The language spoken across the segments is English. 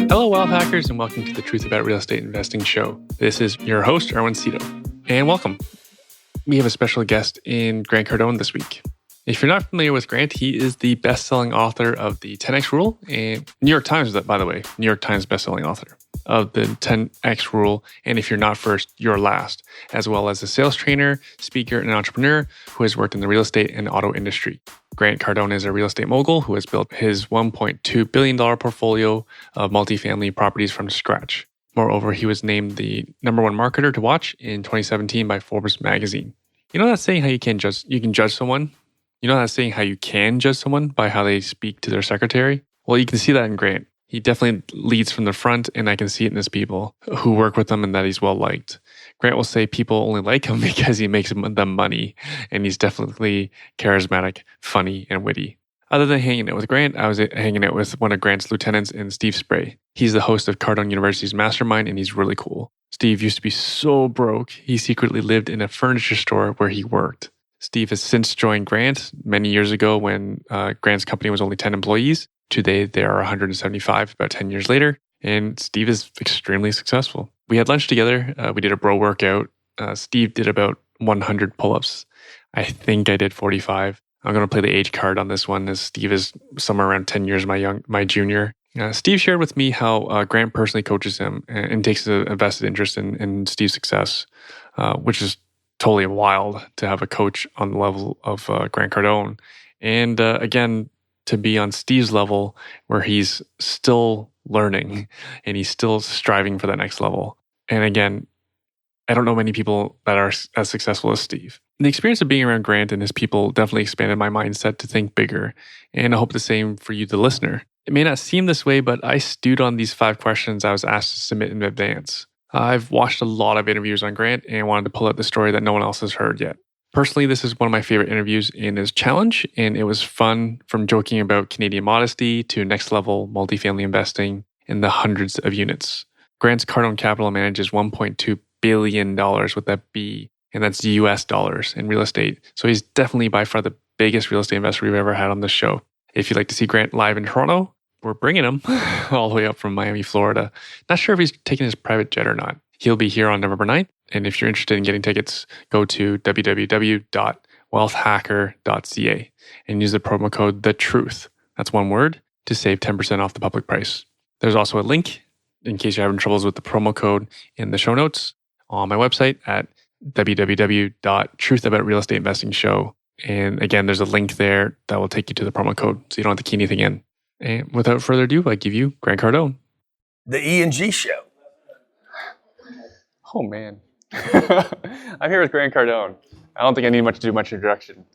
Hello, Wealth Hackers, and welcome to the Truth About Real Estate Investing show. This is your host, Erwin Cito, and welcome. We have a special guest in Grant Cardone this week. If you're not familiar with Grant, he is the best-selling author of the 10X Rule, and New York Times, by the way, New York Times best-selling author of the 10X Rule, and if you're not first, you're last, as well as a sales trainer, speaker, and entrepreneur who has worked in the real estate and auto industry. Grant Cardone is a real estate mogul who has built his $1.2 billion portfolio of multifamily properties from scratch. Moreover, he was named the number one marketer to watch in 2017 by Forbes magazine. You know that saying how you can judge someone? You know that saying how you can judge someone by how they speak to their secretary? Well, you can see that in Grant. He definitely leads from the front, and I can see it in his people who work with him and that he's well liked. Grant will say people only like him because he makes them money, and he's definitely charismatic, funny, and witty. Other than hanging out with Grant, I was hanging out with one of Grant's lieutenants in Steve Spray. He's the host of Cardone University's Mastermind, and he's really cool. Steve used to be so broke, he secretly lived in a furniture store where he worked. Steve has since joined Grant many years ago when Grant's company was only 10 employees. Today, there are 175, about 10 years later, and Steve is extremely successful. We had lunch together. We did a bro workout. Steve did about 100 pull-ups. I think I did 45. I'm going to play the age card on this one, as Steve is somewhere around 10 years my junior. Steve shared with me how Grant personally coaches him and takes a vested interest in Steve's success, which is totally wild to have a coach on the level of Grant Cardone. And again, to be on Steve's level where he's still learning and he's still striving for that next level. And again, I don't know many people that are as successful as Steve. The experience of being around Grant and his people definitely expanded my mindset to think bigger. And I hope the same for you, the listener. It may not seem this way, but I stewed on these 5 questions I was asked to submit in advance. I've watched a lot of interviews on Grant and wanted to pull out the story that no one else has heard yet. Personally, this is one of my favorite interviews in his challenge, and it was fun from joking about Canadian modesty to next level multifamily investing in the hundreds of units. Grant's Cardone Capital manages $1.2 billion with that B, and that's US dollars in real estate. So he's definitely by far the biggest real estate investor we've ever had on this show. If you'd like to see Grant live in Toronto, we're bringing him all the way up from Miami, Florida. Not sure if he's taking his private jet or not. He'll be here on November 9th. And if you're interested in getting tickets, go to www.wealthhacker.ca and use the promo code THETRUTH, that's one word, to save 10% off the public price. There's also a link, in case you're having troubles with the promo code, in the show notes on my website at www.truthAboutRealEstateInvestingShow. And again, there's a link there that will take you to the promo code, so you don't have to key anything in. And without further ado, I give you Grant Cardone. The E&G show. Oh, man. I'm here with Grant Cardone. I don't think I need to do much introduction.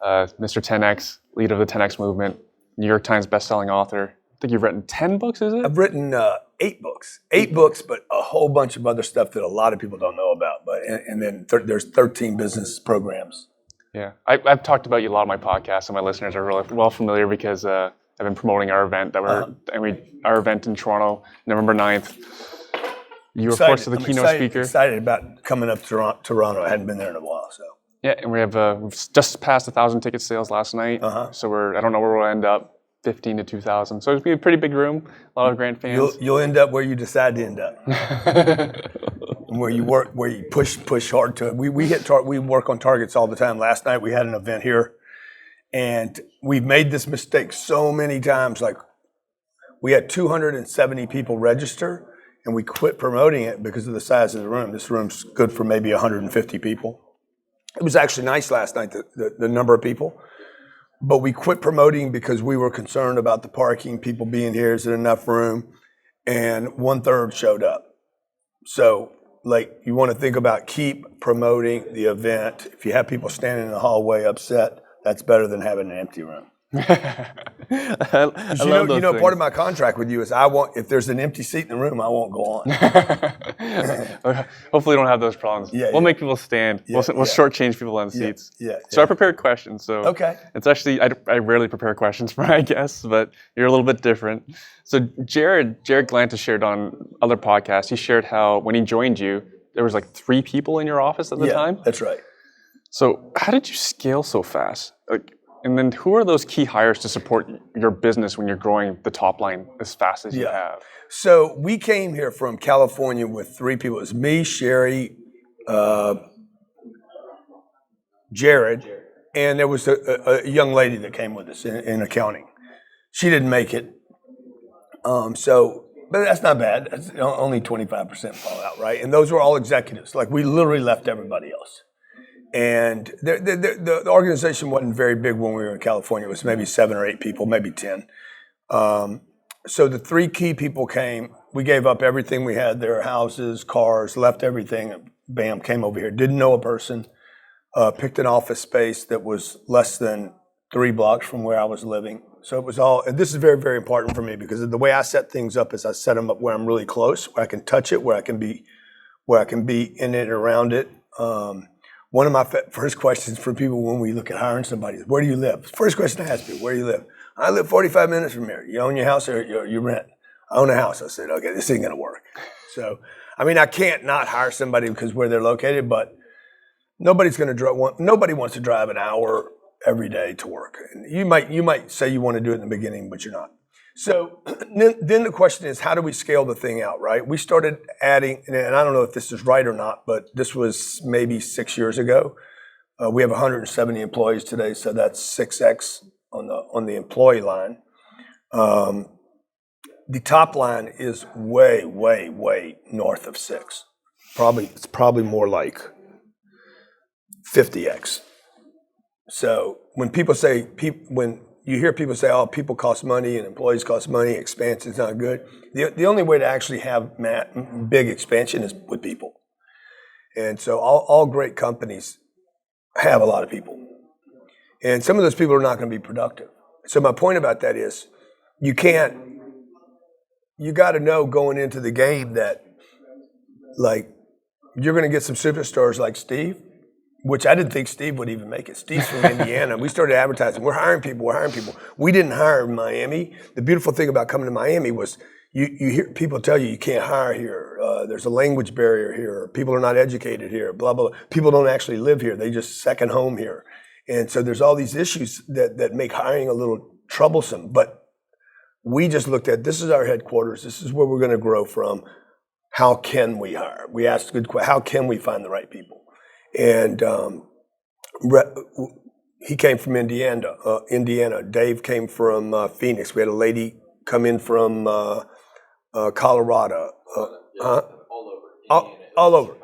Mr. 10X, leader of the 10X movement, New York Times bestselling author. I think you've written 10 books, is it? I've written 8 books. 8 books, but a whole bunch of other stuff that a lot of people don't know about. But and then there's 13 business programs. Yeah. I've talked about you a lot on my podcast, and my listeners are really well familiar because I've been promoting our event our event in Toronto, November 9th. You were, of course, the keynote speaker. Excited about coming up to Toronto. I hadn't been there in a while, so. Yeah, and we've just passed 1,000 ticket sales last night. So I don't know where we'll end up, 15 to 2,000. So it'll be a pretty big room. A lot of Grant fans. You'll end up where you decide to end up. where you push hard to it. We work on targets all the time. Last night we had an event here, and we've made this mistake so many times. Like, we had 270 people register. And we quit promoting it because of the size of the room. This room's good for maybe 150 people. It was actually nice last night, the number of people. But we quit promoting because we were concerned about the parking, people being here, is there enough room? And 1/3 showed up. So, you want to think about keep promoting the event. If you have people standing in the hallway upset, that's better than having an empty room. I love you know, part of my contract with you is if there's an empty seat in the room, I won't go on. Hopefully, we don't have those problems. We'll make people stand. We'll shortchange people on the seats. So I prepared questions. So okay. It's actually I rarely prepare questions for my guests, but you're a little bit different. So Jared Glantis shared on other podcasts. He shared how when he joined you, there was 3 people in your office at the time. That's right. So how did you scale so fast? And then who are those key hires to support your business when you're growing the top line as fast as you have? So we came here from California with 3 people. It was me, Sherry, Jared, and there was a young lady that came with us in accounting. She didn't make it. But that's not bad. That's only 25% fallout, right? And those were all executives. Like, we literally left everybody else. And the organization wasn't very big when we were in California. It was maybe 7 or 8 people, maybe 10. So the 3 key people came. We gave up everything we had there, houses, cars, left everything, and bam, came over here. Didn't know a person. Picked an office space that was less than 3 blocks from where I was living. So it was all, and this is very, very important for me, because the way I set things up is I set them up where I'm really close, where I can touch it, where I can be in it and around it. One of my first questions for people when we look at hiring somebody is, where do you live? First question I ask people, where do you live? I live 45 minutes from here. You own your house or you rent? I own a house. I said, okay, this ain't gonna work. So, I mean, I can't not hire somebody because where they're located, but nobody wants to drive an hour every day to work. And you might say you want to do it in the beginning, but you're not. So then the question is, how do we scale the thing out, right? We started adding, and I don't know if this is right or not, but this was maybe 6 years ago. We have 170 employees today, so that's 6x on the employee line. The top line is way, way, way north of 6. It's probably more like 50x. So when you hear people say, oh, people cost money and employees cost money, expansion's not good. The only way to actually have big expansion is with people. And so all great companies have a lot of people. And some of those people are not going to be productive. So my point about that is, you got to know going into the game that, like, you're going to get some superstars like Steve, which I didn't think Steve would even make it. Steve's from Indiana. We started advertising. We're hiring people. We didn't hire in Miami. The beautiful thing about coming to Miami was you hear people tell you can't hire here. There's a language barrier here. People are not educated here, blah, blah, blah. People don't actually live here. They just second home here. And so there's all these issues that make hiring a little troublesome. But we just looked at, this is our headquarters. This is where we're going to grow from. How can we hire? We asked good questions. How can we find the right people? And he came from Indiana. Dave came from Phoenix. We had a lady come in from Colorado. All over.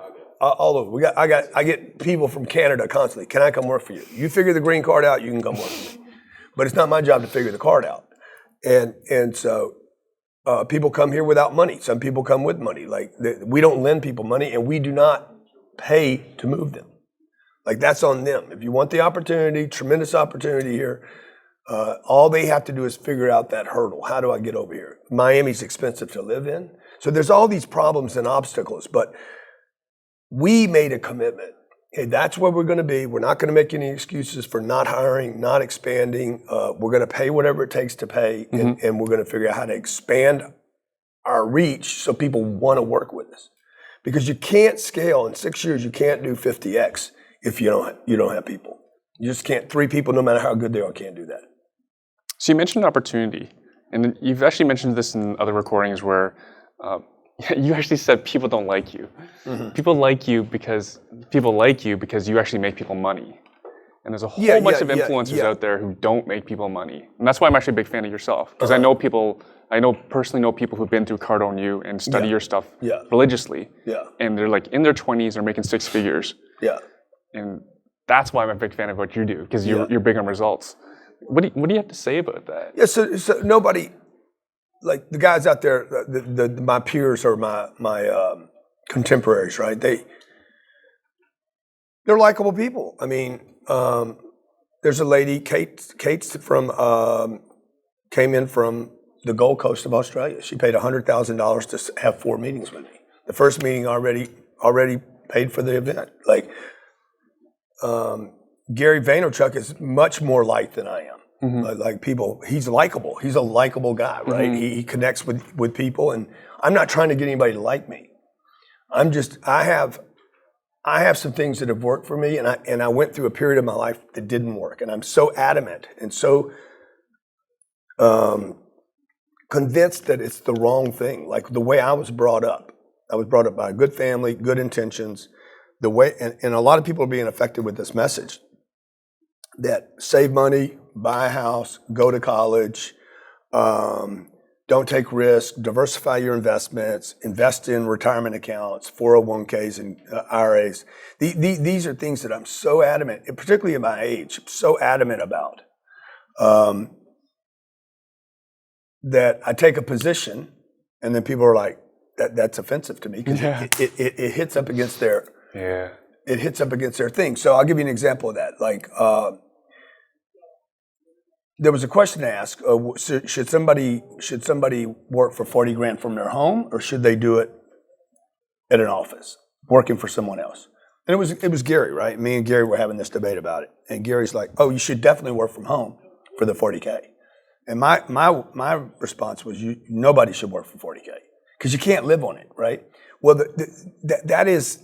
I get people from Canada constantly. Can I come work for you? You figure the green card out, you can come work for me. But it's not my job to figure the card out. And so people come here without money. Some people come with money. Like, we don't lend people money, and we do not pay to move them. Like, that's on them. If you want the opportunity, tremendous opportunity here, all they have to do is figure out that hurdle. How do I get over here? Miami's expensive to live in. So there's all these problems and obstacles, but we made a commitment. Hey, that's where we're going to be. We're not going to make any excuses for not hiring, not expanding. We're going to pay whatever it takes to pay, and we're going to figure out how to expand our reach so people want to work with us. Because you can't scale in 6 years. You can't do 50x if you don't have people. You just can't. 3 people, no matter how good they are, can't do that. So you mentioned opportunity, and you've actually mentioned this in other recordings where you actually said people don't like you. Mm-hmm. People like you because you actually make people money. And there's a whole bunch of influencers out there who don't make people money. And that's why I'm actually a big fan of yourself. Because I personally know people who've been through Cardone U and study your stuff religiously. Yeah. And they're like in their 20s, they're making 6 figures. Yeah. And that's why I'm a big fan of what you do, because you're big on results. What do you have to say about that? Yeah, so nobody, like the guys out there, my peers or my contemporaries, right? They're likable people. I mean, there's a lady, Kate's from came in from the Gold Coast of Australia. She paid $100,000 to have 4 meetings with me. The first meeting already paid for the event. Like, Gary Vaynerchuk is much more liked than I am. Mm-hmm. Like people, he's likable. He's a likable guy, right? Mm-hmm. He connects with people, and I'm not trying to get anybody to like me. I I have some things that have worked for me, and I went through a period of my life that didn't work, and I'm so adamant and so convinced that it's the wrong thing. Like the way I was brought up by a good family, good intentions. The way, and a lot of people are being affected with this message that save money, buy a house, go to college, don't take risks, diversify your investments, invest in retirement accounts, 401ks and IRAs. These are things that I'm so adamant, particularly at my age, so adamant about. That I take a position, and then people are like, "That's offensive to me," because it hits up against their it hits up against their thing. So I'll give you an example of that. Like there was a question asked: should somebody work for $40,000 from their home, or should they do it at an office, working for someone else? And it was Gary, right? Me and Gary were having this debate about it, and Gary's like, "Oh, you should definitely work from home for the $40K." And my response was, nobody should work for $40K because you can't live on it, right? Well, that is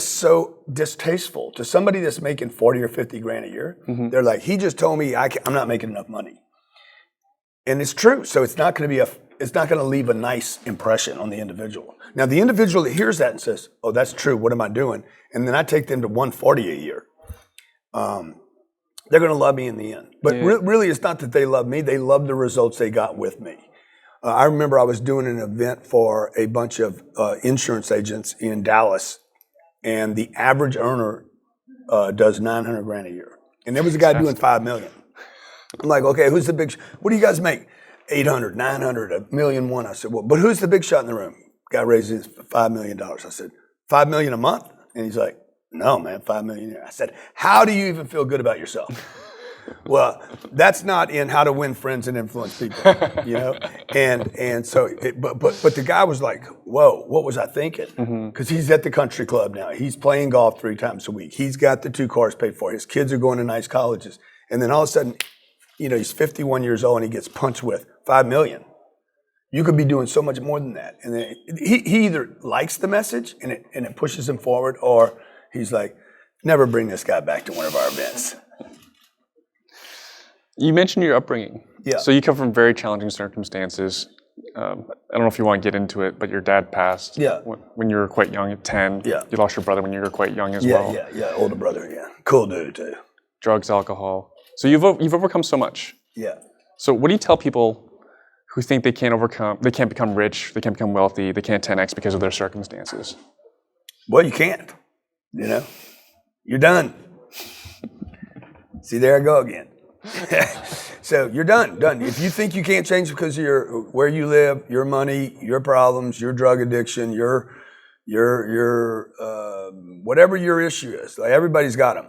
so distasteful to somebody that's making 40 or 50 grand a year. Mm-hmm. They're like, he just told me I'm not making enough money, and it's true. So it's not going to leave a nice impression on the individual. Now, the individual that hears that and says, "Oh, that's true. What am I doing?" And then I take them to 140 a year. They're going to love me in the end. But really, it's not that they love me. They love the results they got with me. I remember I was doing an event for a bunch of insurance agents in Dallas, and the average earner does $900,000 a year. And there was a guy doing $5 million. I'm like, okay, who's the big? What do you guys make? 800, 900, $1 million. I said, well, but who's the big shot in the room? Guy raises $5 million. I said, $5 million a month? And he's like, no, man, $5 million a year. I said, how do you even feel good about yourself? Well, that's not in How to Win Friends and Influence People, you know? And so, but the guy was like, whoa, what was I thinking? Because he's at the country club now. He's playing golf 3 times a week. He's got the 2 cars paid for. His kids are going to nice colleges. And then all of a sudden, you know, he's 51 years old and he gets punched with $5 million. You could be doing so much more than that. And then he either likes the message and it pushes him forward, or he's like, never bring this guy back to one of our events. You mentioned your upbringing. Yeah. So you come from very challenging circumstances. I don't know if you want to get into it, but your dad passed when you were quite young at 10. Yeah. You lost your brother when you were quite young as well. Yeah, older brother, yeah. Cool dude, too. Drugs, alcohol. So you've overcome so much. Yeah. So what do you tell people who think they can't become rich, they can't become wealthy, they can't 10X because of their circumstances? Well, you can't. You know? You're done. See, there I go again. So you're done. If you think you can't change because of where you live, your money, your problems, your drug addiction, your whatever your issue is, like everybody's got them.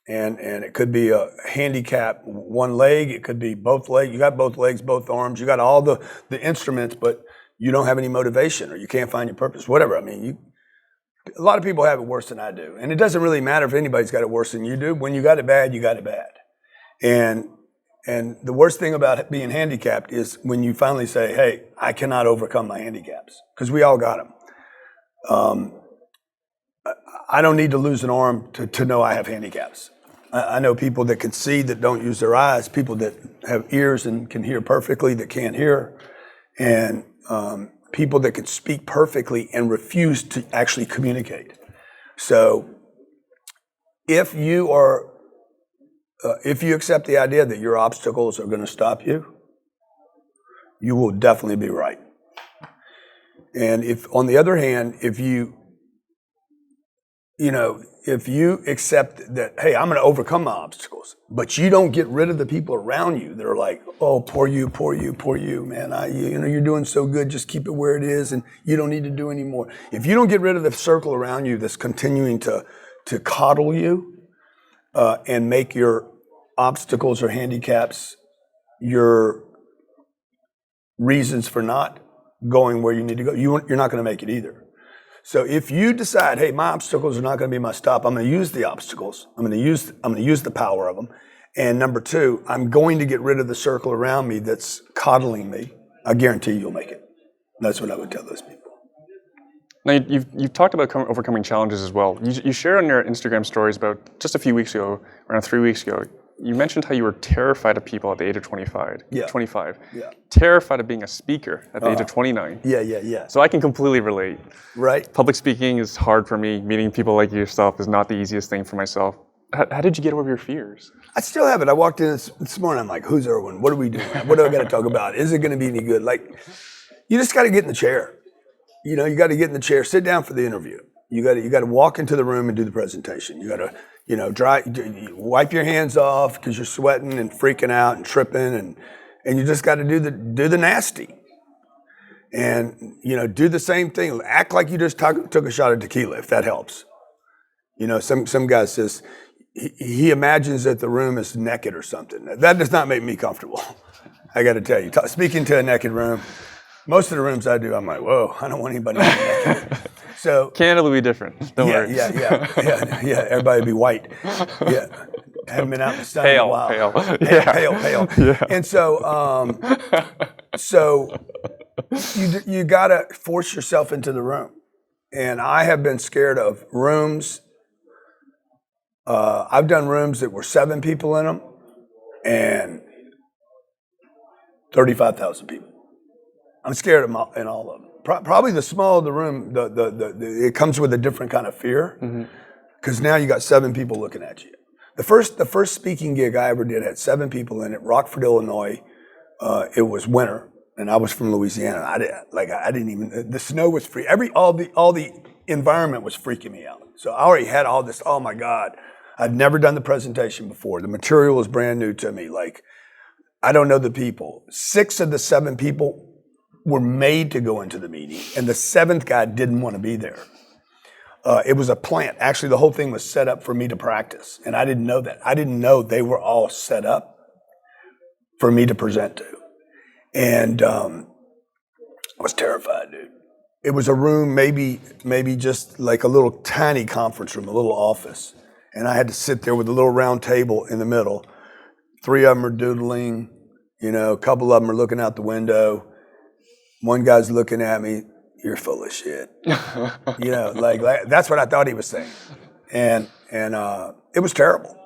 And it could be a handicap, one leg. It could be both legs. You got both legs, both arms. You got all the instruments, but you don't have any motivation, or you can't find your purpose. Whatever. I mean, a lot of people have it worse than I do, and it doesn't really matter if anybody's got it worse than you do. When you got it bad, you got it bad. And the worst thing about being handicapped is when you finally say, "Hey, I cannot overcome my handicaps," because we all got them. I don't need to lose an arm to know I have handicaps. I know people that can see that don't use their eyes, people that have ears and can hear perfectly that can't hear, and people that can speak perfectly and refuse to actually communicate. So if you accept the idea that your obstacles are going to stop you, you will definitely be right. And if, on the other hand, if you accept that, hey, I'm going to overcome my obstacles, but you don't get rid of the people around you that are like, oh, poor you, man. You're doing so good. Just keep it where it is, and you don't need to do any more. If you don't get rid of the circle around you that's continuing to coddle you and make your obstacles or handicaps your reasons for not going where you need to go, you're not going to make it either. So if you decide, hey, my obstacles are not going to be my stop, I'm going to use the obstacles. I'm going to use the power of them. And number 2, I'm going to get rid of the circle around me that's coddling me. I guarantee you'll make it. That's what I would tell those people. Now, you've talked about overcoming challenges as well. You shared on your Instagram stories about just a few weeks ago, around 3 weeks ago, you mentioned how you were terrified of people at the age of 25. Yeah. 25. Yeah. Terrified of being a speaker at the age of 29. Yeah. So I can completely relate. Right. Public speaking is hard for me. Meeting people like yourself is not the easiest thing for myself. How did you get over your fears? I still have it. I walked in this morning. I'm like, who's Erwin? What are we doing? What do I got to talk about? Is it going to be any good? Like, you just got to get in the chair. You know, you got to get in the chair, sit down for the interview. You got to walk into the room and do the presentation. You got to, wipe your hands off because you're sweating and freaking out and tripping, and you just got to do the nasty. And, do the same thing. Act like you just took a shot of tequila, if that helps. Some guy says he imagines that the room is naked or something. That does not make me comfortable. I got to tell you, speaking to a naked room, most of the rooms I do, I'm like, whoa, I don't want anybody naked. So Canada will be different. Don't worry. Yeah. Everybody would be white. Yeah. Haven't been out in the sun in a while. Pale. Yeah. And so, you gotta force yourself into the room. And I have been scared of rooms. I've done rooms that were 7 people in them and 35,000 people. I'm scared in all of them. Probably the smaller the room, it comes with a different kind of fear, because now you got 7 people looking at you. The first speaking gig I ever did had 7 people in it. Rockford, Illinois. It was winter, and I was from Louisiana. I didn't even. The snow was free. All the environment was freaking me out. So I already had all this. Oh my God, I'd never done the presentation before. The material was brand new to me. Like, I don't know the people. 6 of the 7 people were made to go into the meeting, and the 7th guy didn't want to be there. It was a plant. Actually, the whole thing was set up for me to practice, and I didn't know that. I didn't know they were all set up for me to present to. And I was terrified, dude. It was a room, maybe just like a little tiny conference room, a little office, and I had to sit there with a little round table in the middle. 3 of them are doodling, a couple of them are looking out the window. One guy's looking at me, you're full of shit. Like that's what I thought he was saying. And it was terrible.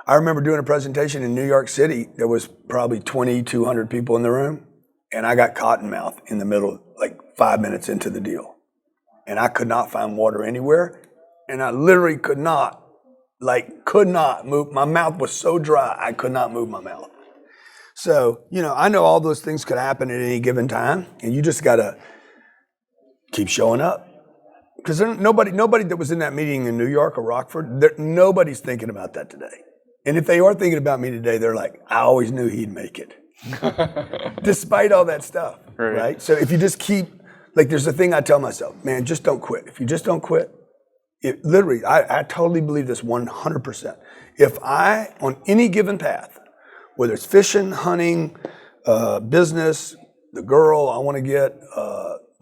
I remember doing a presentation in New York City. There was probably 2,200 people in the room, and I got cotton mouth in the middle, like 5 minutes into the deal. And I could not find water anywhere, and I literally could not move. My mouth was so dry, I could not move my mouth. So, I know all those things could happen at any given time, and you just got to keep showing up. Because nobody that was in that meeting in New York or Rockford, nobody's thinking about that today. And if they are thinking about me today, they're like, I always knew he'd make it. Despite all that stuff, right? So if you just keep, there's a thing I tell myself, man, just don't quit. If you just don't quit, literally, I totally believe this 100%. If I, on any given path, whether it's fishing, hunting, business, the girl I want to get,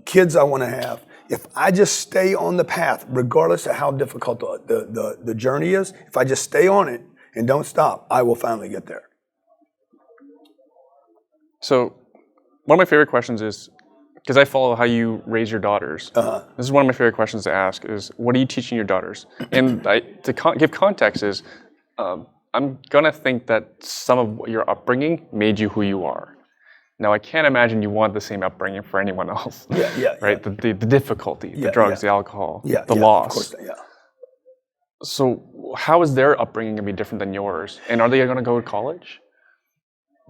kids I want to have, if I just stay on the path, regardless of how difficult the journey is, if I just stay on it and don't stop, I will finally get there. So one of my favorite questions is, because I follow how you raise your daughters, this is one of my favorite questions to ask is, what are you teaching your daughters? And to give context is, I'm going to think that some of your upbringing made you who you are. Now, I can't imagine you want the same upbringing for anyone else. Yeah. Right? The difficulty, the drugs, the alcohol, the loss. Of course, yeah. So how is their upbringing going to be different than yours? And are they going to go to college?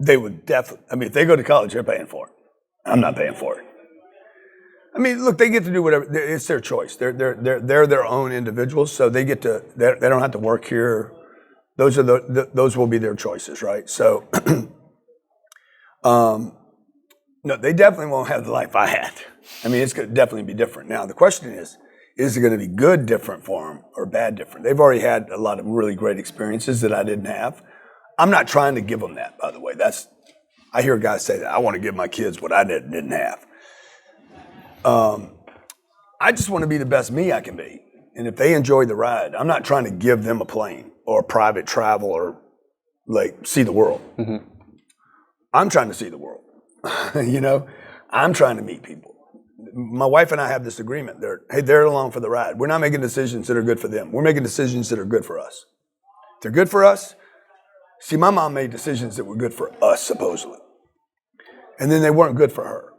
They would definitely, if they go to college, they're paying for it. I'm not paying for it. Look, they get to do whatever. It's their choice. They're their own individuals, so they get to. They don't have to work here. Those are those will be their choices, right? So, no, they definitely won't have the life I had. It's going to definitely be different. Now, the question is it going to be good different for them or bad different? They've already had a lot of really great experiences that I didn't have. I'm not trying to give them that, by the way. I hear guys say that. I want to give my kids what I didn't have. I just want to be the best me I can be. And if they enjoy the ride, I'm not trying to give them a plane or private travel or see the world. I'm trying to see the world. I'm trying to meet people. my wife and I have this agreement. They're along for the ride. We're not making decisions that are good for them. We're making decisions that are good for us. If they're good for us, see, my mom made decisions that were good for us, supposedly. And then they weren't good for her.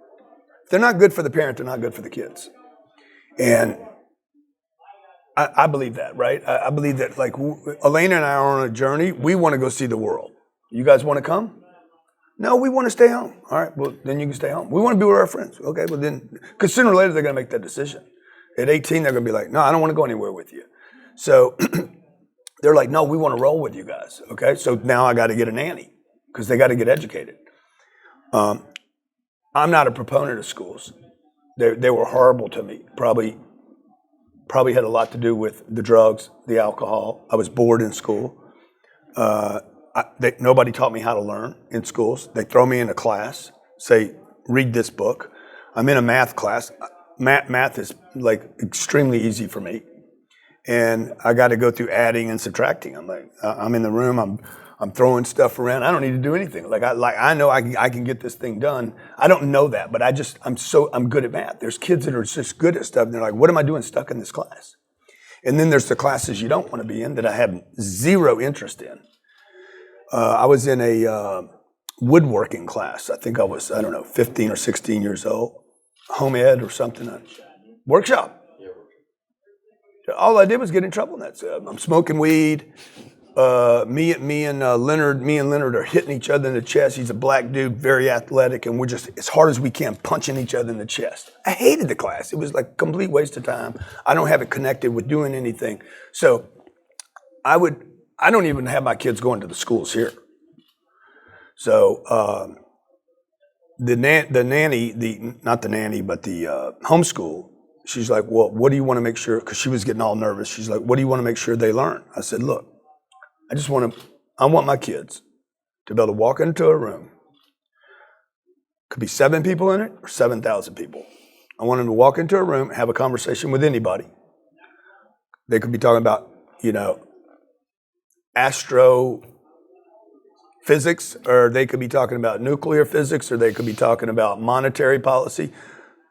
If they're not good for the parent, they're not good for the kids. And I believe that, right? I believe that, like, Elena and I are on a journey. We want to go see the world. You guys want to come? No, we want to stay home. All right, well, then you can stay home. We want to be with our friends. Okay, well then, because sooner or later they're going to make that decision. At 18, they're going to be like, no, I don't want to go anywhere with you. So they're like, no, we want to roll with you guys. Okay, so now I got to get a nanny because they got to get educated. I'm not a proponent of schools. They were horrible to me. Probably had a lot to do with the drugs, the alcohol. I was bored in school. Nobody taught me how to learn in schools. They throw me in a class, say, read this book. I'm in a math class. Math is like extremely easy for me. And I got to go through adding and subtracting. I'm like, I'm in the room, I'm throwing stuff around. I don't need to do anything. I know I can get this thing done. I don't know that, but I'm good at math. There's kids that are just good at stuff, and they're like, what am I doing stuck in this class? And then there's the classes you don't want to be in that I have zero interest in. I was in a woodworking class. I think I was, 15 or 16 years old. Home ed or something. Workshop. All I did was get in trouble in that. I'm smoking weed. Me and Leonard are hitting each other in the chest. He's a black dude, very athletic, and we're just, as hard as we can, punching each other in the chest. I hated the class. It was like a complete waste of time. I don't have it connected with doing anything. So I don't even have my kids going to the schools here. So the homeschool, she's like, well, what do you want to make sure, because she was getting all nervous. She's like, what do you want to make sure they learn? I said, look, I want my kids to be able to walk into a room. Could be 7 people in it or 7,000 people. I want them to walk into a room, have a conversation with anybody. They could be talking about, astrophysics, or they could be talking about nuclear physics, or they could be talking about monetary policy.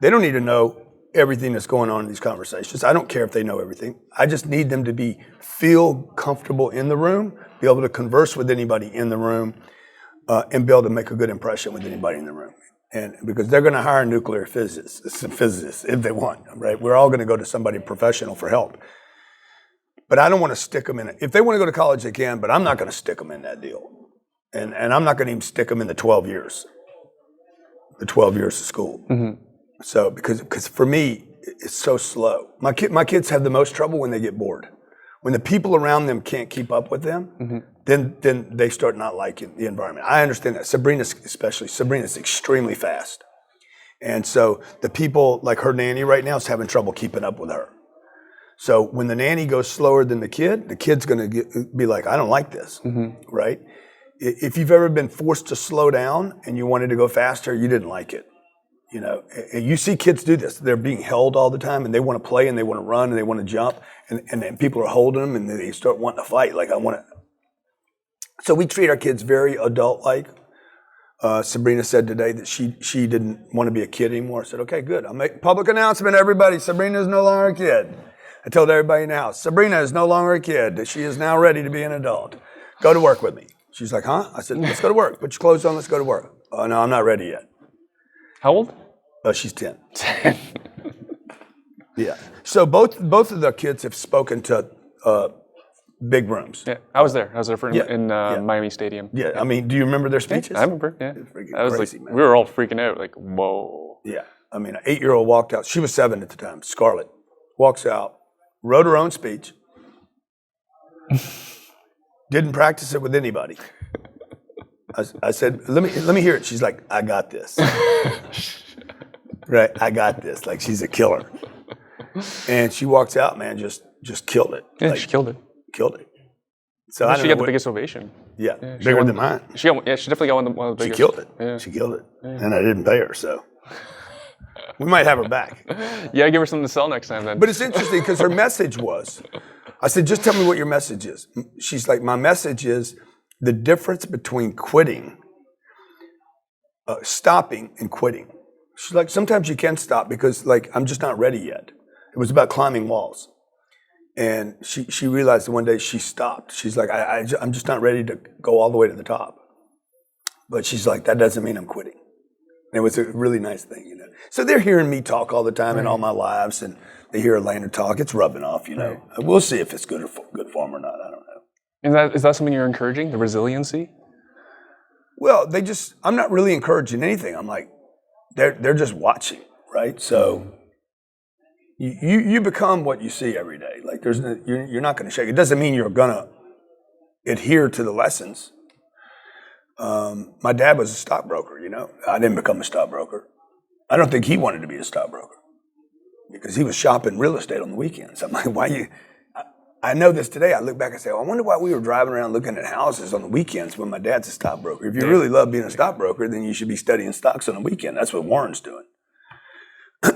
They don't need to know everything that's going on in these conversations. I don't care if they know everything. I just need them to feel comfortable in the room, be able to converse with anybody in the room, and be able to make a good impression with anybody in the room. And because they're going to hire nuclear physicists if they want, right? We're all going to go to somebody professional for help. But I don't want to stick them in it. If they want to go to college, they can, but I'm not going to stick them in that deal. And I'm not going to even stick them in the 12 years of school. Mm-hmm. So, because for me, it's so slow. My kids have the most trouble when they get bored. When the people around them can't keep up with them, mm-hmm. then they start not liking the environment. I understand that. Sabrina's extremely fast. And so the people, like her nanny right now, is having trouble keeping up with her. So when the nanny goes slower than the kid's going to be like, I don't like this, mm-hmm. right? If you've ever been forced to slow down and you wanted to go faster, you didn't like it. You see kids do this. They're being held all the time, and they want to play, and they want to run, and they want to jump, and people are holding them, and they start wanting to fight. Like, I want to. So we treat our kids very adult-like. Sabrina said today that she didn't want to be a kid anymore. I said, okay, good. I'll make public announcement, everybody. Sabrina is no longer a kid. I told everybody in the house, Sabrina is no longer a kid. She is now ready to be an adult. Go to work with me. She's like, huh? I said, let's go to work. Put your clothes on. Let's go to work. Oh, no, I'm not ready yet. How old? She's 10. 10. Yeah. So both of the kids have spoken to big rooms. Yeah, I was there in Miami Stadium. Yeah. I mean, do you remember their speeches? Yeah, I remember. Yeah. I was crazy, like, man. We were all freaking out. Like, whoa. Yeah. I mean, an 8-year-old walked out. She was 7 at the time. Scarlett walks out, wrote her own speech. Didn't practice it with anybody. I said, let me hear it. She's like, I got this. Right, I got this. Like, she's a killer. And she walks out, man, just killed it. Yeah, she killed it. Killed it. So she got the biggest ovation. Yeah, bigger than mine. She definitely got one of the biggest. She killed it. Yeah. She killed it. Yeah. And I didn't pay her, so we might have her back. Yeah, give her something to sell next time then. But it's interesting because her message was, I said, just tell me what your message is. She's like, my message is the difference between quitting, stopping and quitting. She's like, sometimes you can stop because like I'm just not ready yet. It was about climbing walls. And she realized that one day she stopped. She's like, I'm just not ready to go all the way to the top. But she's like, that doesn't mean I'm quitting. And it was a really nice thing, you know. So they're hearing me talk all the time in all my lives, and they hear Elena talk. It's rubbing off, you know. We'll see if it's good for them or not. I don't know. Is that something you're encouraging, the resiliency? Well, I'm not really encouraging anything. I'm like, they're just watching, right? So you become what you see every day. Like you're not going to shake. It doesn't mean you're going to adhere to the lessons. My dad was a stockbroker, you know. I didn't become a stockbroker. I don't think he wanted to be a stockbroker because he was shopping real estate on the weekends. I'm like, why you? I know this today. I look back and say, I wonder why we were driving around looking at houses on the weekends when my dad's a stockbroker. If you really love being a stockbroker, then you should be studying stocks on the weekend. That's what Warren's doing. A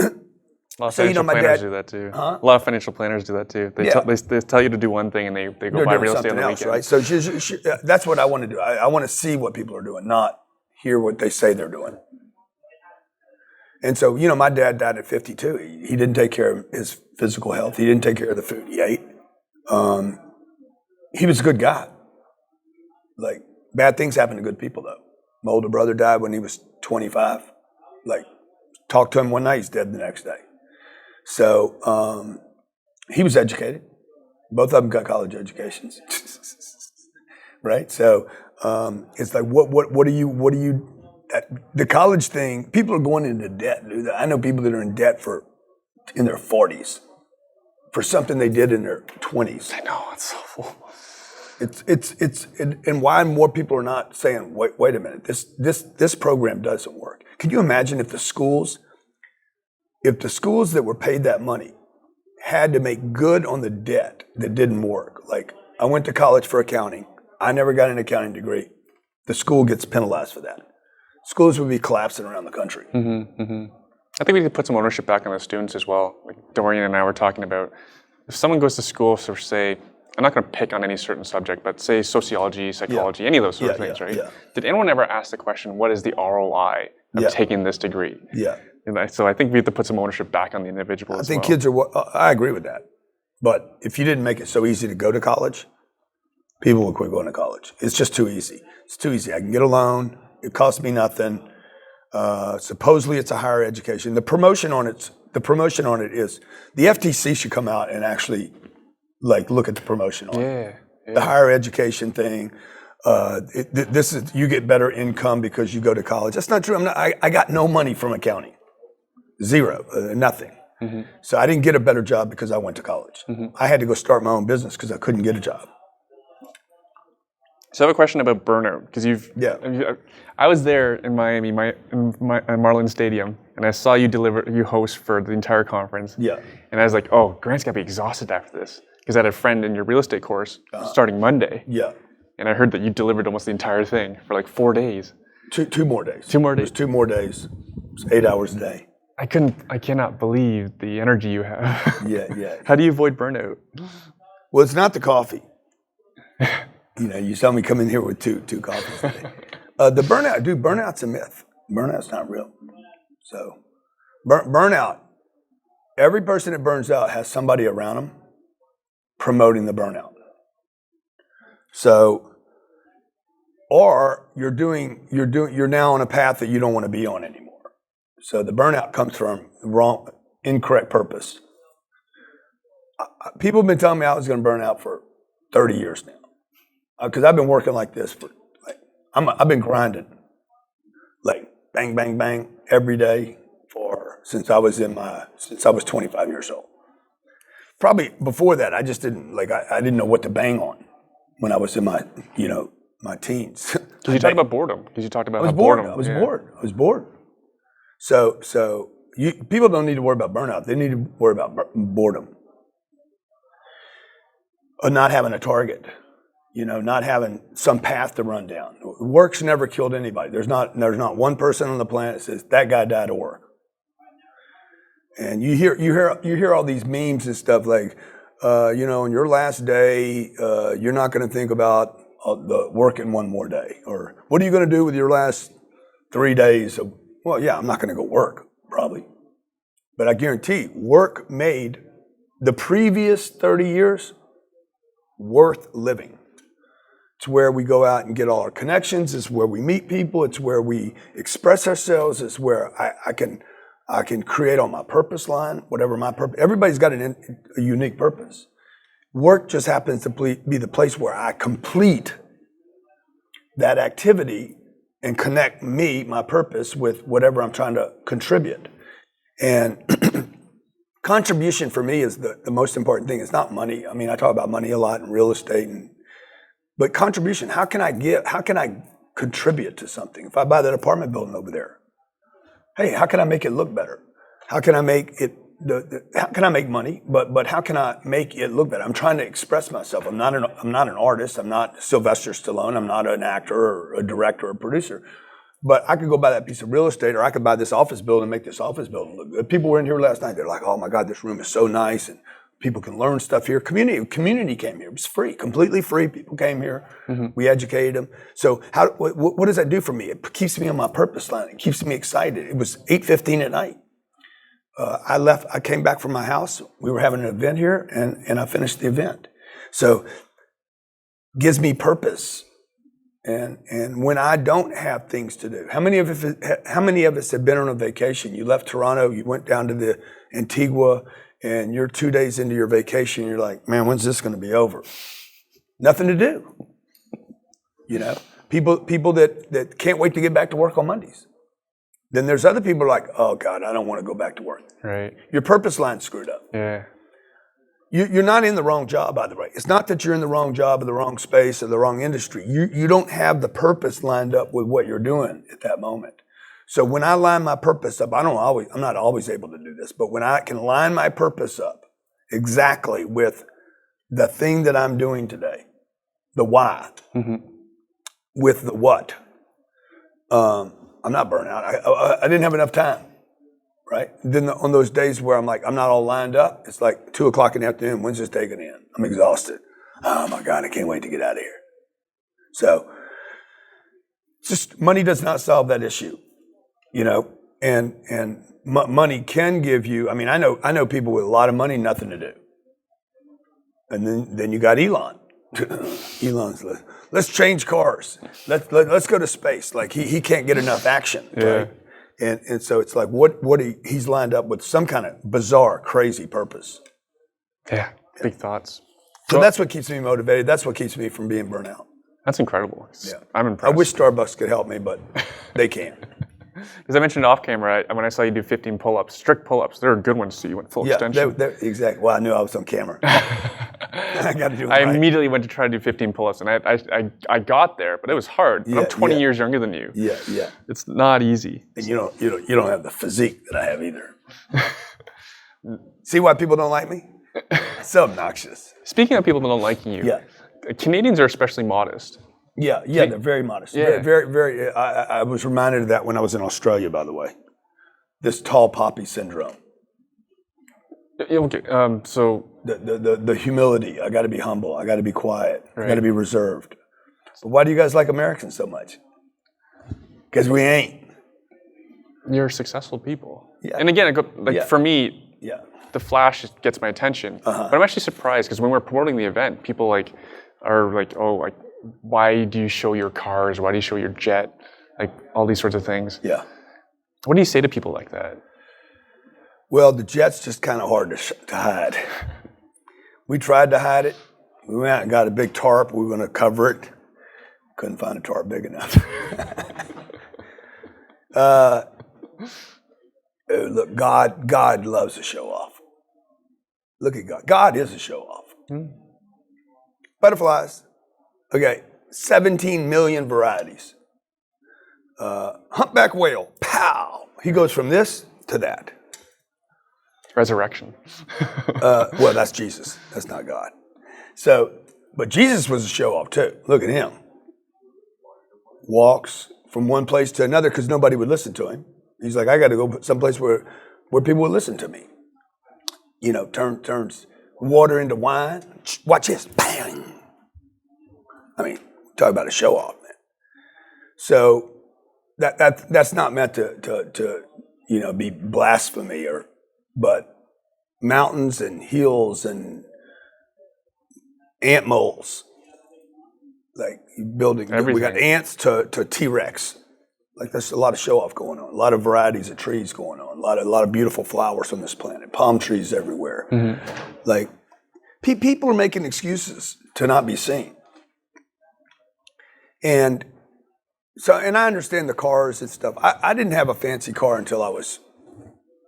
lot of financial planners do that too. A lot of financial planners do that too. They tell you to do one thing and they go buy real estate on the weekend. Right? So that's what I want to do. I want to see what people are doing, not hear what they say they're doing. And so, you know, my dad died at 52. He didn't take care of his physical health. He didn't take care of the food he ate. He was a good guy. Like, bad things happen to good people, though. My older brother died when he was 25. Like, talked to him one night, he's dead the next day. So he was educated. Both of them got college educations, right? So it's like, what do you? The college thing. People are going into debt. Dude. I know people that are in debt in their 40s for something they did in their 20s. I know, it's so full. And why more people are not saying, wait a minute, this program doesn't work. Can you imagine if the schools that were paid that money had to make good on the debt that didn't work? Like, I went to college for accounting. I never got an accounting degree. The school gets penalized for that. Schools would be collapsing around the country. Mm-hmm, mm-hmm. I think we could put some ownership back on the students as well. Like Dorian and I were talking about, if someone goes to school for, say, I'm not going to pick on any certain subject, but say sociology, psychology, any of those sort of things, right? Yeah. Did anyone ever ask the question, what is the ROI of taking this degree? Yeah. So I think we have to put some ownership back on the individual as well. I think kids I agree with that. But if you didn't make it so easy to go to college, people would quit going to college. It's just too easy. It's too easy. I can get a loan. It costs me nothing. Supposedly it's a higher education. The promotion on it is the FTC should come out and actually look at the promotion on it. Yeah. The higher education thing. This is, you get better income because you go to college. That's not true. I got no money from accounting. Zero, nothing. Mm-hmm. So I didn't get a better job because I went to college. Mm-hmm. I had to go start my own business because I couldn't get a job. So I have a question about burnout because I was there in Miami, in Marlin Stadium, and I saw you host for the entire conference. Yeah. And I was like, oh, Grant's got to be exhausted after this because I had a friend in your real estate course starting Monday. Yeah. And I heard that you delivered almost the entire thing for like 4 days. Two more days. 2 more days. It was 2 more days. It was 8 hours a day. I cannot believe the energy you have. Yeah. How do you avoid burnout? Well, it's not the coffee. You saw me come in here with two coffees today. The burnout's a myth. Burnout's not real. So, burnout, every person that burns out has somebody around them promoting the burnout. So, or you're now on a path that you don't want to be on anymore. So the burnout comes from incorrect purpose. People have been telling me I was going to burn out for 30 years now. Because I've been working like this I've been grinding, bang, bang, bang every day since I was 25 years old. Probably before that, I just didn't I didn't know what to bang on when I was in my teens. Because you talked about boredom. Because you talked about I was bored. So people don't need to worry about burnout. They need to worry about boredom. Or not having a target. Not having some path to run down. Work's never killed anybody. There's not one person on the planet that says that guy died of work. And you hear all these memes and stuff like, on your last day, you're not going to think about the working one more day, or what are you going to do with your last 3 days? Well, yeah, I'm not going to go work. probably. But I guarantee work made the previous 30 years worth living. It's where we go out and get all our connections. It's where we meet people. It's where we express ourselves. It's where I can create on my purpose line, whatever my purpose. Everybody's got a unique purpose. Work just happens to be the place where I complete that activity and connect my purpose, with whatever I'm trying to contribute. And contribution for me is the most important thing. It's not money. I mean, I talk about money a lot in real estate, but contribution, how can I contribute to something? If I buy that apartment building over there, hey, how can I make it look better? How can I make it, how can I make money, but how can I make it look better? I'm trying to express myself. I'm not an artist. I'm not Sylvester Stallone. I'm not an actor or a director or a producer. But I could go buy that piece of real estate, or I could buy this office building and make this office building look good. People were in here last night. They're like, oh my God, this room is so nice, and people can learn stuff here. Community came here. It was free, completely free. People came here. Mm-hmm. We educated them. So what does that do for me? It keeps me on my purpose line. It keeps me excited. It was 8:15 at night. I came back from my house. We were having an event here, and I finished the event. So gives me purpose. And when I don't have things to do, how many of us have been on a vacation? You left Toronto, you went down to the Antigua, and you're 2 days into your vacation, and you're like, man, when's this going to be over? Nothing to do. You know, people that can't wait to get back to work on Mondays. Then there's other people like, oh God, I don't want to go back to work. Right. Your purpose line's screwed up. Yeah. You're not in the wrong job, by the way. It's not that you're in the wrong job or the wrong space or the wrong industry. You don't have the purpose lined up with what you're doing at that moment. So when I line my purpose up, I'm not always able to do this, but when I can line my purpose up exactly with the thing that I'm doing today, the why, mm-hmm. with the what, I'm not burnt out. I didn't have enough time. Right? Then on those days where I'm like, I'm not all lined up, it's like 2:00 in the afternoon. When's this taking in? I'm exhausted. Oh my God, I can't wait to get out of here. So, just money does not solve that issue, you know. And money can give you. I mean, I know people with a lot of money, nothing to do. And then you got Elon. Elon's like, let's change cars. Let's go to space. Like he can't get enough action. Yeah. Right? And so it's like he's lined up with some kind of bizarre, crazy purpose. Yeah, big thoughts. So that's what keeps me motivated. That's what keeps me from being burnt out. That's incredible. Yeah. I'm impressed. I wish Starbucks could help me, but they can't. Because I mentioned off camera, when I saw you do 15 pull-ups, strict pull-ups, there are good ones too. You went full extension. Yeah, exactly. Well, I knew I was on camera. I got to do it I right. Immediately went to try to do 15 pull-ups, and I got there, but it was hard. Yeah, I'm 20 years younger than you. Yeah. It's not easy. And you don't have the physique that I have either. See why people don't like me? So obnoxious. Speaking of people that don't like you, Canadians are especially modest. Yeah, they're very modest. Yeah. Very. I was reminded of that when I was in Australia, by the way. This tall poppy syndrome. Okay, so the humility. I got to be humble. I got to be quiet. Right. I got to be reserved. But why do you guys like Americans so much? Because we ain't. You're successful people. Yeah. And again, for me, the flash gets my attention. Uh-huh. But I'm actually surprised because when we're promoting the event, people are like, why do you show your cars? Why do you show your jet? Like all these sorts of things. Yeah. What do you say to people like that? Well, the jet's just kind of hard to hide. We tried to hide it. We went out and got a big tarp. We were going to cover it. Couldn't find a tarp big enough. Look, God loves a show off. Look at God. God is a show off. Butterflies. Okay, 17 million varieties. Humpback whale. Pow. He goes from this to that. Resurrection. Well, that's Jesus. That's not God. So, but Jesus was a show off too. Look at him. Walks from one place to another because nobody would listen to him. He's like, I got to go someplace where people would listen to me. You know, turns water into wine. Watch this. Bang. I mean, talk about a show off, man. So that's not meant to be blasphemy, but mountains and hills and ant moles, like building. Everything. We got ants to T-Rex. Like there's a lot of show off going on, a lot of varieties of trees going on, a lot of beautiful flowers on this planet, palm trees everywhere. Like people are making excuses to not be seen. And I understand the cars and stuff. I didn't have a fancy car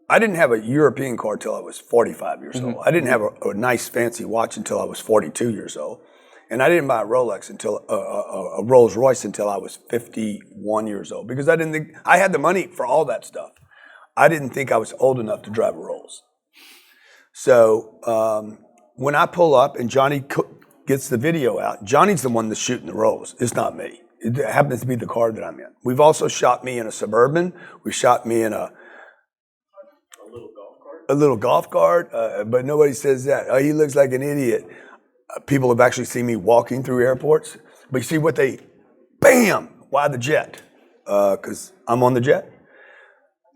I didn't have a European car until I was 45 years old. I didn't have a nice fancy watch until I was 42 years old. And I didn't buy a Rolex until a Rolls Royce until I was 51 years old, because I didn't think I had the money for all that stuff. I didn't think I was old enough to drive a Rolls. So when I pull up and Johnny gets the video out, Johnny's the one that's shooting the Rolls. It's not me. It happens to be the car that I'm in. We've also shot me in a Suburban. We shot me in a little golf cart, but nobody says that. Oh, he looks like an idiot. People have actually seen me walking through airports. But you see what bam, why the jet? Because I'm on the jet.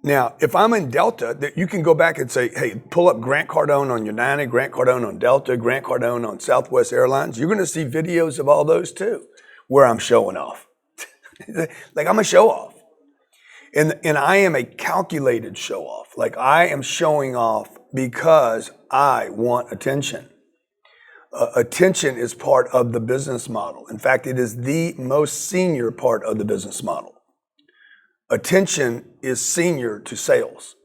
Now, if I'm in Delta, you can go back and say, hey, pull up Grant Cardone on United, Grant Cardone on Delta, Grant Cardone on Southwest Airlines. You're going to see videos of all those too, where I'm showing off. Like I'm a show off. And I am a calculated show off. Like I am showing off because I want attention. Attention is part of the business model. In fact, it is the most senior part of the business model. Attention is senior to sales.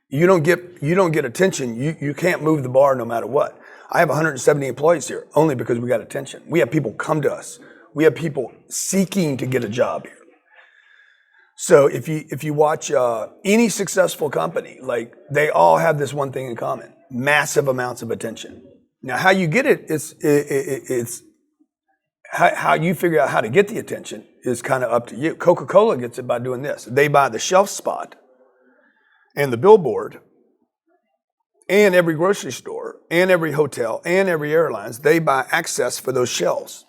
You don't get attention, you can't move the bar no matter what. I have 170 employees here only because we got attention. We have people come to us. We have people seeking to get a job here. So if you watch any successful company, like they all have this one thing in common: massive amounts of attention. Now, how you get it it's how you figure out how to get the attention is kind of up to you. Coca-Cola gets it by doing this. They buy the shelf spot and the billboard and every grocery store and every hotel and every airlines. They buy access for those shelves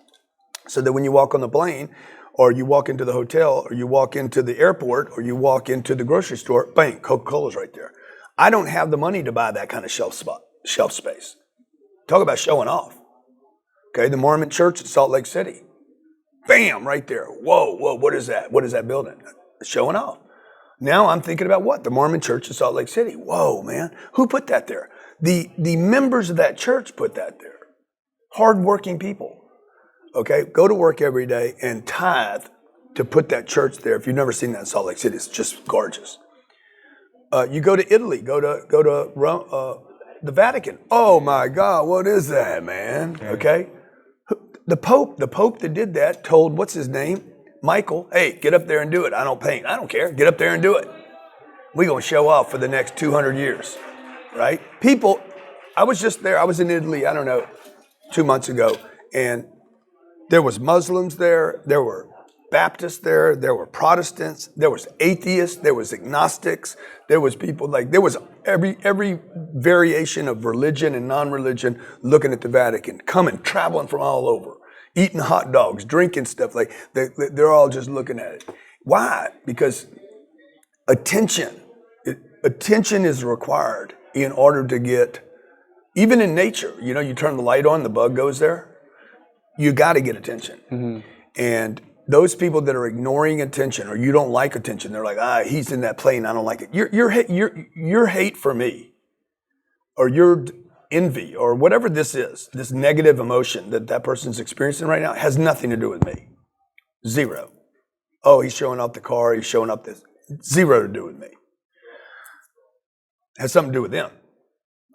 so that when you walk on the plane or you walk into the hotel or you walk into the airport or you walk into the grocery store, bang, Coca-Cola's right there. I don't have the money to buy that kind of shelf space. Talk about showing off. Okay, the Mormon Church in Salt Lake City. Bam, right there. Whoa, what is that? What is that building? Showing off. Now I'm thinking about what? The Mormon Church in Salt Lake City. Whoa, man. Who put that there? The members of that church put that there. Hardworking people. Okay, go to work every day and tithe to put that church there. If you've never seen that in Salt Lake City, it's just gorgeous. You go to Italy, go to Rome, the Vatican. Oh my God, what is that, man? Okay. The Pope that did that told, what's his name? Michael, hey, get up there and do it. I don't paint. I don't care. Get up there and do it. We're going to show off for the next 200 years, right? People, I was just there. I was in Italy, 2 months ago, and there was Muslims there. There were Baptists there. There were Protestants. There was atheists. There was agnostics. There was people there was every variation of religion and non-religion looking at the Vatican, traveling from all over, eating hot dogs, drinking stuff. Like they're all just looking at it. Why? Because attention is required in order to get, even in nature, you turn the light on, the bug goes there. You got to get attention. Mm-hmm. And those people that are ignoring attention, or you don't like attention, they're like, he's in that plane, I don't like it. Your hate for me, or your envy, or whatever this is, this negative emotion that person's experiencing right now, has nothing to do with me. Zero. Oh, he's showing off the car, he's showing up this. Zero to do with me. It has something to do with them.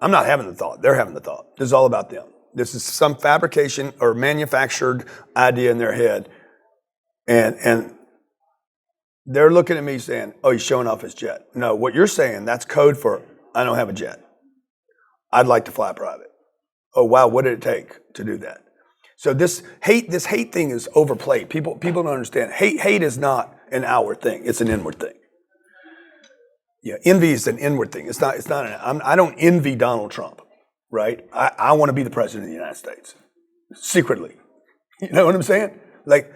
I'm not having the thought, they're having the thought. This is all about them. This is some fabrication or manufactured idea in their head. And they're looking at me saying, oh, he's showing off his jet. No, what you're saying, that's code for, I don't have a jet. I'd like to fly private. Oh, wow, what did it take to do that? So this hate thing is overplayed. People don't understand. Hate is not an outward thing. It's an inward thing. Yeah, envy is an inward thing. It's not. I don't envy Donald Trump, right? I want to be the president of the United States, secretly. You know what I'm saying? Like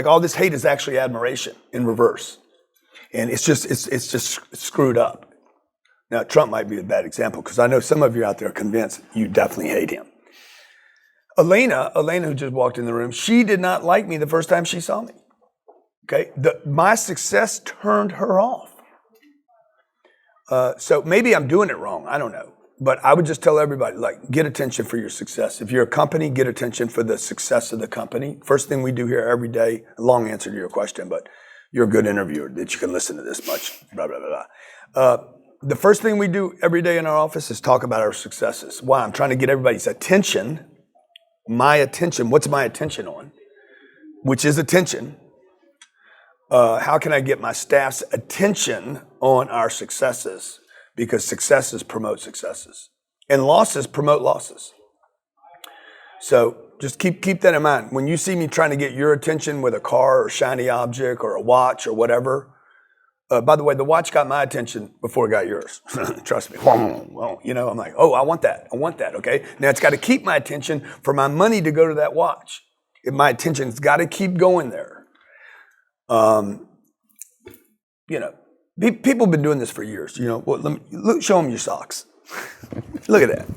all this hate is actually admiration in reverse. And it's just screwed up. Now, Trump might be a bad example because I know some of you out there are convinced you definitely hate him. Elena, who just walked in the room, she did not like me the first time she saw me. Okay, my success turned her off. So maybe I'm doing it wrong. I don't know. But I would just tell everybody, like, get attention for your success. If you're a company, get attention for the success of the company. First thing we do here every day, a long answer to your question, but you're a good interviewer that you can listen to this much, blah, blah, blah, blah. The first thing we do every day in our office is talk about our successes. Why? I'm trying to get everybody's attention. My attention, what's my attention on? Which is attention. How can I get my staff's attention on our successes? Because successes promote successes. And losses promote losses. So just keep that in mind. When you see me trying to get your attention with a car or shiny object or a watch or whatever, by the way, the watch got my attention before it got yours. Trust me. Well, I'm like, oh, I want that, okay? Now it's got to keep my attention for my money to go to that watch. If my attention's got to keep going there. People have been doing this for years. Well, show them your socks. Look at that.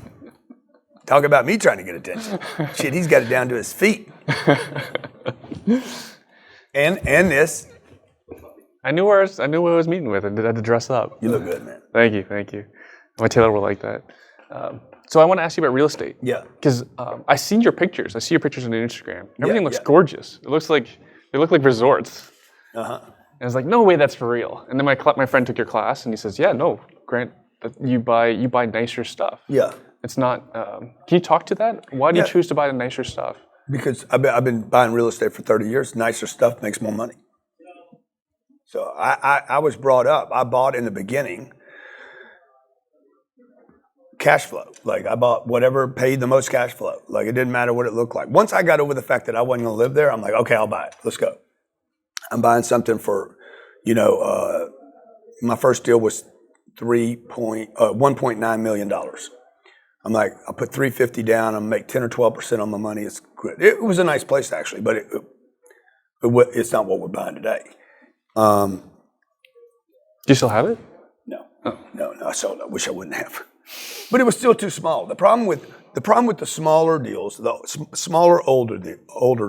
Talk about me trying to get attention. Shit, he's got it down to his feet. And this. I knew who I was meeting with. I had to dress up. You look good, man. Thank you. My tailor will like that. So I want to ask you about real estate. Yeah. Because I seen your pictures. I see your pictures on Instagram. Everything looks gorgeous. They look like resorts. Uh-huh. And I was like, no way, that's for real. And then my friend took your class, and he says, yeah, no, Grant, you buy nicer stuff. Yeah. It's not. Can you talk to that? Why do you choose to buy the nicer stuff? Because I've been buying real estate for 30 years. Nicer stuff makes more money. So I was brought up. I bought in the beginning cash flow. Like I bought whatever paid the most cash flow. Like it didn't matter what it looked like. Once I got over the fact that I wasn't going to live there, I'm like, okay, I'll buy it. Let's go. I'm buying something for, my first deal was $1.9 million. I'm like, I'll put $350 down. I'll make 10 or 12% on my money. It's good. It was a nice place actually, but it's not what we're buying today. Do you still have it? No. Oh. No. I sold it. I wish I wouldn't have. But it was still too small. The problem with the smaller deals, the smaller older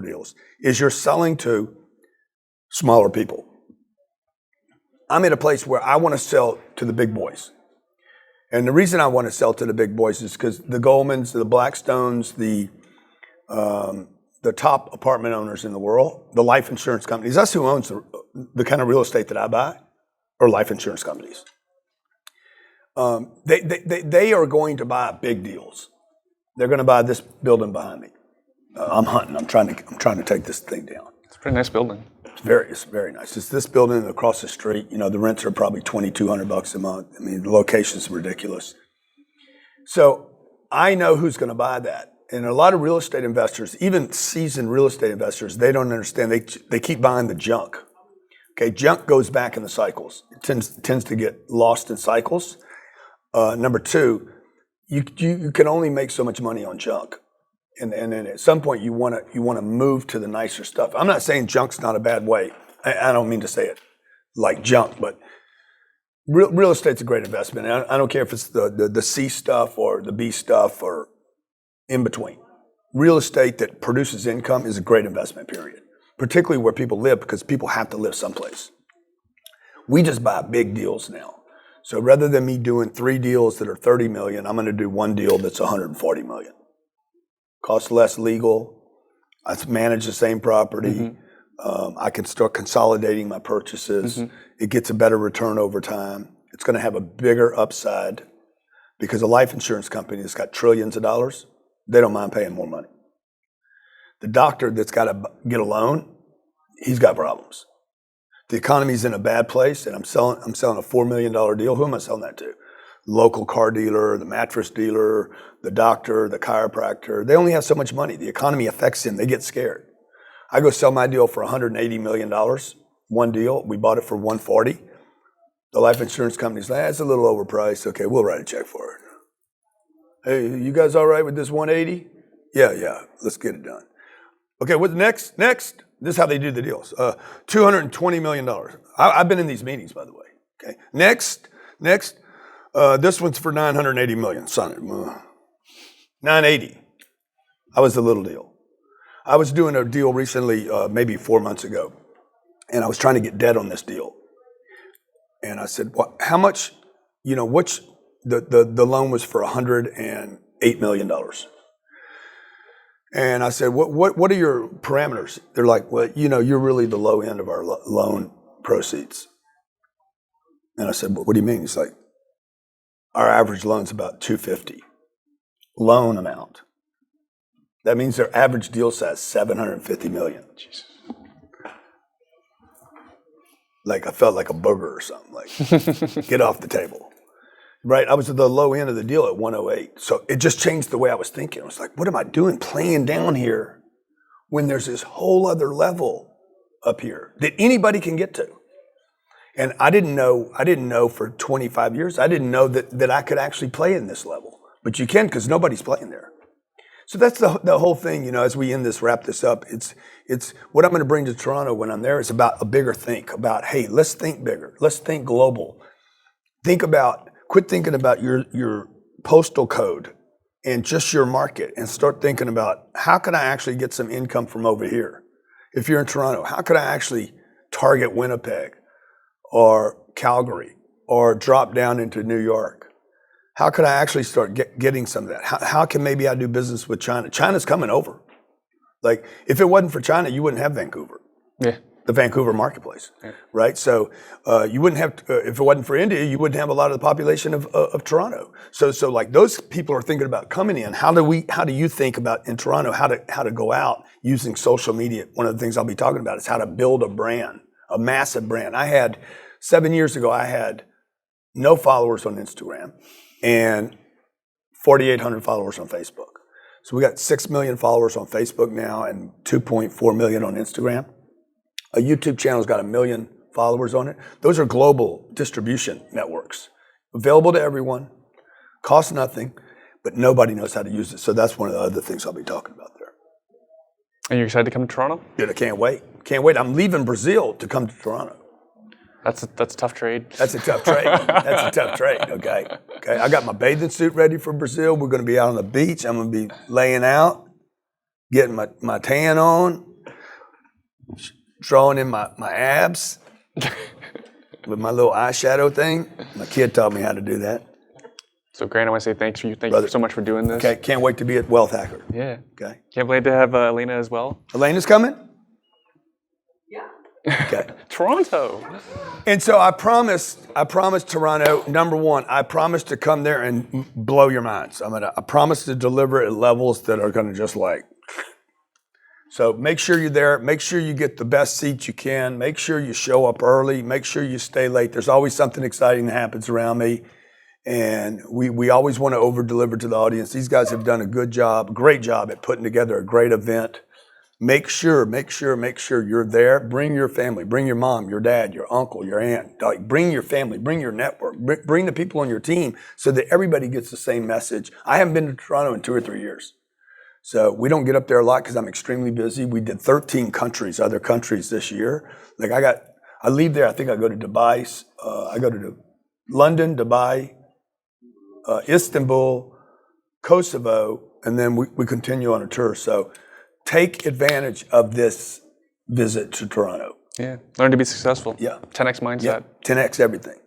deals, is you're selling to smaller people. I'm at a place where I want to sell to the big boys. And the reason I want to sell to the big boys is because the Goldmans, the Blackstones, the top apartment owners in the world, the life insurance companies, that's who owns the kind of real estate that I buy, are life insurance companies. They are going to buy big deals. They're going to buy this building behind me. I'm hunting. I'm trying to take this thing down. It's a pretty nice building. It's very nice. It's this building across the street. The rents are probably $2,200 a month. I mean, the location's ridiculous. So I know who's going to buy that. And a lot of real estate investors, even seasoned real estate investors, they don't understand. They keep buying the junk. Okay, junk goes back in the cycles. It tends to get lost in cycles. Number two, you can only make so much money on junk. And then at some point you want to move to the nicer stuff. I'm not saying junk's not a bad way. I don't mean to say it like junk, but real estate's a great investment. And I don't care if it's the C stuff or the B stuff or in between. Real estate that produces income is a great investment, period. Particularly where people live, because people have to live someplace. We just buy big deals now. So rather than me doing 3 deals that are $30 million, I'm going to do 1 deal that's $140 million. Costs less legal. I manage the same property. Mm-hmm. I can start consolidating my purchases. Mm-hmm. It gets a better return over time. It's going to have a bigger upside because a life insurance company that's got trillions of dollars, they don't mind paying more money. The doctor that's got to get a loan, he's got problems. The economy's in a bad place, and I'm selling a $4 million deal. Who am I selling that to? Local car dealer, the mattress dealer, the doctor, the chiropractor. They only have so much money. The economy affects them. They get scared. I go sell my deal for $180 million, 1 deal. We bought it for $140. The life insurance company's like, it's a little overpriced. Okay, we'll write a check for it. Hey, you guys all right with this $180? Yeah, let's get it done. Okay, what's next? This is how they do the deals. $220 million. I've been in these meetings, by the way. Okay. Next. This one's for $980 million. Son, $980. I was the little deal. I was doing a deal recently, maybe 4 months ago, and I was trying to get debt on this deal. And I said, well, how much, which the loan was for $108 million. And I said, what are your parameters? They're like, well, you're really the low end of our loan proceeds. And I said, what do you mean? He's like, our average loan's about $250 loan amount. That means their average deal size $750 million. Jesus. Like I felt like a booger or something. Like, get off the table. Right? I was at the low end of the deal at 108. So it just changed the way I was thinking. I was like, what am I doing playing down here when there's this whole other level up here that anybody can get to? And I didn't know for 25 years, I didn't know that I could actually play in this level. But you can, because nobody's playing there. So that's the whole thing, as we wrap this up, it's what I'm going to bring to Toronto when I'm there is about a bigger think, about, hey, let's think bigger. Let's think global. Quit thinking about your postal code and just your market, and start thinking about, how can I actually get some income from over here? If you're in Toronto, how could I actually target Winnipeg or Calgary or drop down into New York? How could I actually start getting some of that? How can maybe I do business with China? China's coming over. Like, if it wasn't for China, you wouldn't have Vancouver. Yeah. The Vancouver marketplace, right? So you wouldn't have, if it wasn't for India, you wouldn't have a lot of the population of Toronto. So like, those people are thinking about coming in. How do you think about in Toronto, how to go out using social media? One of the things I'll be talking about is how to build a brand, a massive brand. 7 years ago, I had no followers on Instagram and 4,800 followers on Facebook. So we got 6 million followers on Facebook now and 2.4 million on Instagram. A YouTube channel's got 1 million followers on it. Those are global distribution networks, available to everyone, cost nothing, but nobody knows how to use it. So that's one of the other things I'll be talking about there. And you're excited to come to Toronto? Dude, I can't wait. Can't wait. I'm leaving Brazil to come to Toronto. That's a tough trade. That's a tough trade. That's a tough trade, okay? I got my bathing suit ready for Brazil. We're going to be out on the beach. I'm going to be laying out, getting my tan on, drawing in my abs with my little eyeshadow thing. My kid taught me how to do that. So, Grant, I want to say thank you so much for doing this. Okay, can't wait to be at Wealth Hacker. Yeah. Okay. Can't wait to have Elena as well. Elena's coming? Yeah. Okay. Toronto. And so I promised Toronto, number one, I promised to come there and blow your minds. I promise to deliver at levels that are going to just like. So make sure you're there. Make sure you get the best seats you can. Make sure you show up early. Make sure you stay late. There's always something exciting that happens around me. And we always want to over-deliver to the audience. These guys have done a great job at putting together a great event. Make sure you're there. Bring your family. Bring your mom, your dad, your uncle, your aunt. Like, bring your family. Bring your network. Bring the people on your team so that everybody gets the same message. I haven't been to Toronto in 2 or 3 years. So we don't get up there a lot because I'm extremely busy. We did 13 other countries this year. Like, I leave there, I think I go to Dubai. I go to London, Dubai, Istanbul, Kosovo, and then we continue on a tour. So take advantage of this visit to Toronto. Yeah. Learn to be successful. Yeah. 10X mindset. Yeah. 10X everything.